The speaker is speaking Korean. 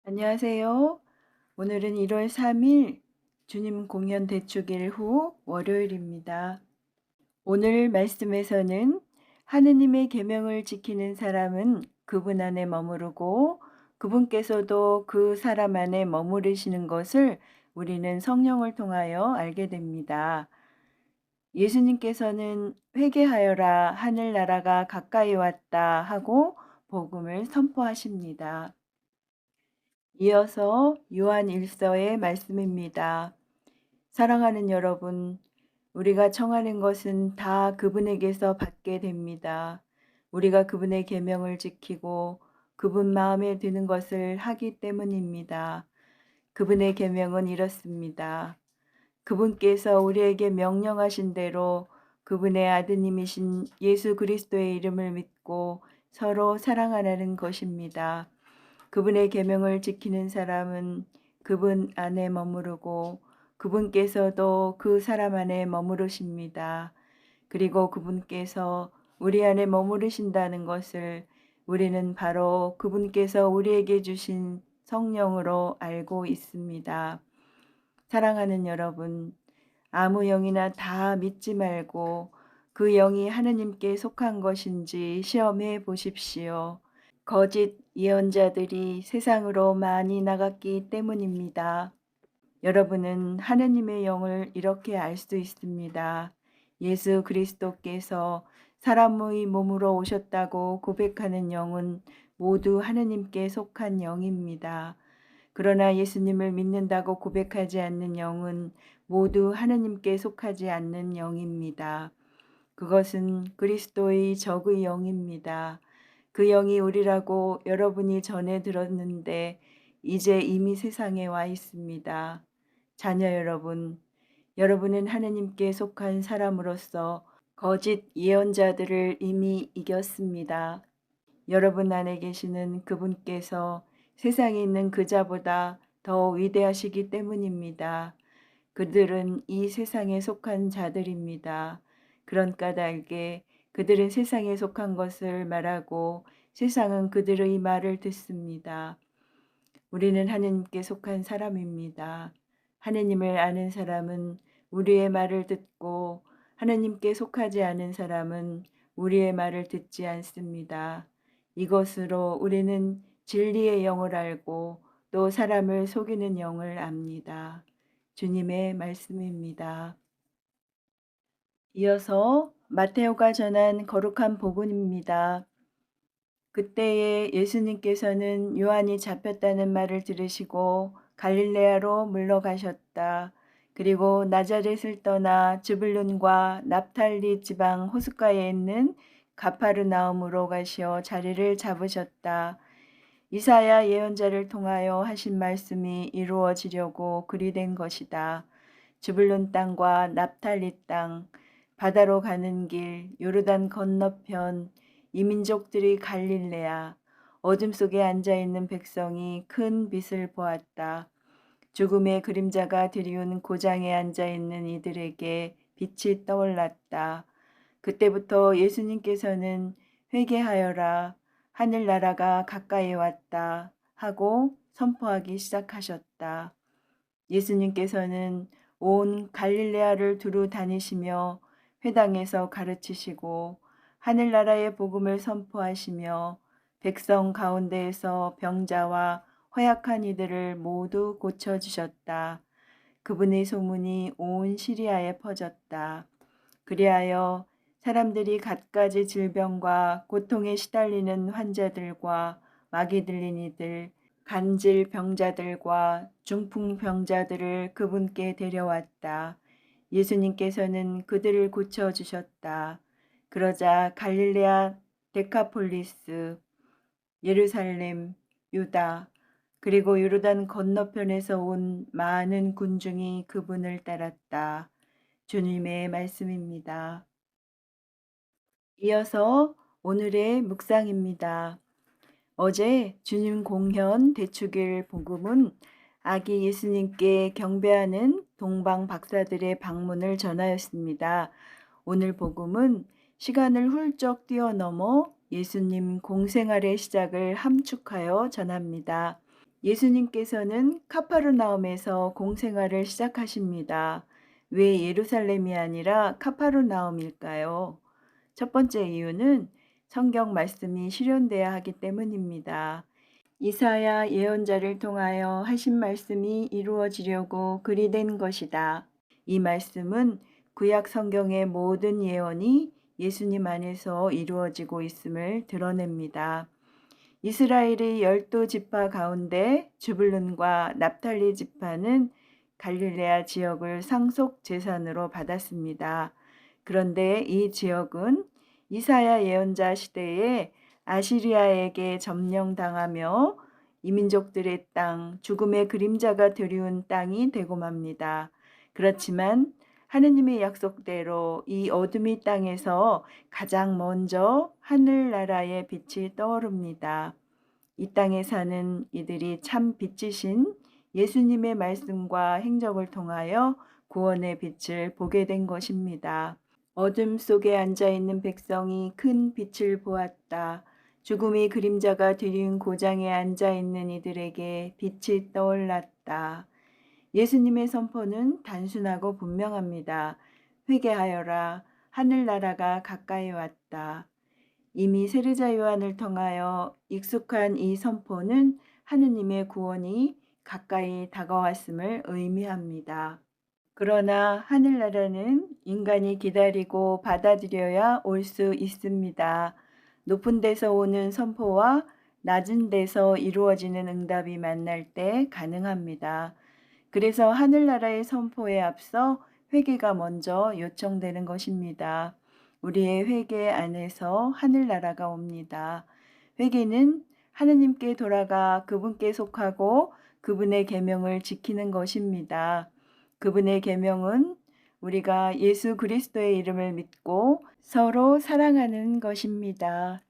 안녕하세요. 오늘은 1월 3일 주님 공연 대축일 후 월요일입니다. 오늘 말씀에서는 하느님의 계명을 지키는 사람은 그분 안에 머무르고 그분께서도 그 사람 안에 머무르시는 것을 우리는 성령을 통하여 알게 됩니다. 예수님께서는 회개하여라 하늘나라가 가까이 왔다 하고 복음을 선포하십니다. 이어서 요한 1서의 말씀입니다. 사랑하는 여러분, 우리가 청하는 것은 다 그분에게서 받게 됩니다. 우리가 그분의 계명을 지키고 그분 마음에 드는 것을 하기 때문입니다. 그분의 계명은 이렇습니다. 그분께서 우리에게 명령하신 대로 그분의 아드님이신 예수 그리스도의 이름을 믿고 서로 사랑하라는 것입니다. 그분의 계명을 지키는 사람은 그분 안에 머무르고 그분께서도 그 사람 안에 머무르십니다. 그리고 그분께서 우리 안에 머무르신다는 것을 우리는 바로 그분께서 우리에게 주신 성령으로 알고 있습니다. 사랑하는 여러분, 아무 영이나 다 믿지 말고 그 영이 하느님께 속한 것인지 시험해 보십시오. 거짓 예언자들이 세상으로 많이 나갔기 때문입니다. 여러분은 하느님의 영을 이렇게 알 수 있습니다. 예수 그리스도께서 사람의 몸으로 오셨다고 고백하는 영은 모두 하느님께 속한 영입니다. 그러나 예수님을 믿는다고 고백하지 않는 영은 모두 하느님께 속하지 않는 영입니다. 그것은 그리스도의 적의 영입니다. 그 영이 우리라고 여러분이 전에 들었는데 이제 이미 세상에 와 있습니다. 자녀 여러분, 여러분은 하느님께 속한 사람으로서 거짓 예언자들을 이미 이겼습니다. 여러분 안에 계시는 그분께서 세상에 있는 그자보다 더 위대하시기 때문입니다. 그들은 이 세상에 속한 자들입니다. 그런 까닭에 그들은 세상에 속한 것을 말하고 세상은 그들의 말을 듣습니다. 우리는 하느님께 속한 사람입니다. 하느님을 아는 사람은 우리의 말을 듣고 하느님께 속하지 않은 사람은 우리의 말을 듣지 않습니다. 이것으로 우리는 진리의 영을 알고 또 사람을 속이는 영을 압니다. 주님의 말씀입니다. 이어서 마테오가 전한 거룩한 복음입니다. 그때에 예수님께서는 요한이 잡혔다는 말을 들으시고 갈릴레아로 물러가셨다. 그리고 나자렛을 떠나 즈불룬과 납탈리 지방 호숫가에 있는 가파르나움으로 가시어 자리를 잡으셨다. 이사야 예언자를 통하여 하신 말씀이 이루어지려고 그리 된 것이다. 즈불룬 땅과 납탈리 땅, 바다로 가는 길, 요르단 건너편, 이 민족들이 갈릴레아, 어둠 속에 앉아있는 백성이 큰 빛을 보았다. 죽음의 그림자가 드리운 고장에 앉아있는 이들에게 빛이 떠올랐다. 그때부터 예수님께서는 회개하여라, 하늘나라가 가까이 왔다 하고 선포하기 시작하셨다. 예수님께서는 온 갈릴레아를 두루 다니시며 회당에서 가르치시고 하늘나라의 복음을 선포하시며 백성 가운데에서 병자와 허약한 이들을 모두 고쳐주셨다. 그분의 소문이 온 시리아에 퍼졌다. 그리하여 사람들이 갖가지 질병과 고통에 시달리는 환자들과 마귀 들린 이들, 간질 병자들과 중풍 병자들을 그분께 데려왔다. 예수님께서는 그들을 고쳐주셨다. 그러자 갈릴레아, 데카폴리스, 예루살렘, 유다, 그리고 요르단 건너편에서 온 많은 군중이 그분을 따랐다. 주님의 말씀입니다. 이어서 오늘의 묵상입니다. 어제 주님 공현 대축일 복음은 아기 예수님께 경배하는 동방 박사들의 방문을 전하였습니다. 오늘 복음은 시간을 훌쩍 뛰어넘어 예수님 공생활의 시작을 함축하여 전합니다. 예수님께서는 카파르나움에서 공생활을 시작하십니다. 왜 예루살렘이 아니라 카파르나움일까요? 첫 번째 이유는 성경 말씀이 실현돼야 하기 때문입니다. 이사야 예언자를 통하여 하신 말씀이 이루어지려고 그리 된 것이다. 이 말씀은 구약 성경의 모든 예언이 예수님 안에서 이루어지고 있음을 드러냅니다. 이스라엘의 12지파 가운데 주불룬과 납탈리 지파는 갈릴레아 지역을 상속 재산으로 받았습니다. 그런데 이 지역은 이사야 예언자 시대에 아시리아에게 점령당하며 이민족들의 땅, 죽음의 그림자가 드리운 땅이 되고 맙니다. 그렇지만 하느님의 약속대로 이 어둠의 땅에서 가장 먼저 하늘나라의 빛이 떠오릅니다. 이 땅에 사는 이들이 참 빛이신 예수님의 말씀과 행적을 통하여 구원의 빛을 보게 된 것입니다. 어둠 속에 앉아있는 백성이 큰 빛을 보았다. 죽음의 그림자가 드리운 고장에 앉아있는 이들에게 빛이 떠올랐다. 예수님의 선포는 단순하고 분명합니다. 회개하여라. 하늘나라가 가까이 왔다. 이미 세례자 요한을 통하여 익숙한 이 선포는 하느님의 구원이 가까이 다가왔음을 의미합니다. 그러나 하늘나라는 인간이 기다리고 받아들여야 올 수 있습니다. 높은 데서 오는 선포와 낮은 데서 이루어지는 응답이 만날 때 가능합니다. 그래서 하늘나라의 선포에 앞서 회개가 먼저 요청되는 것입니다. 우리의 회개 안에서 하늘나라가 옵니다. 회개는 하느님께 돌아가 그분께 속하고 그분의 계명을 지키는 것입니다. 그분의 계명은 우리가 예수 그리스도의 이름을 믿고 서로 사랑하는 것입니다.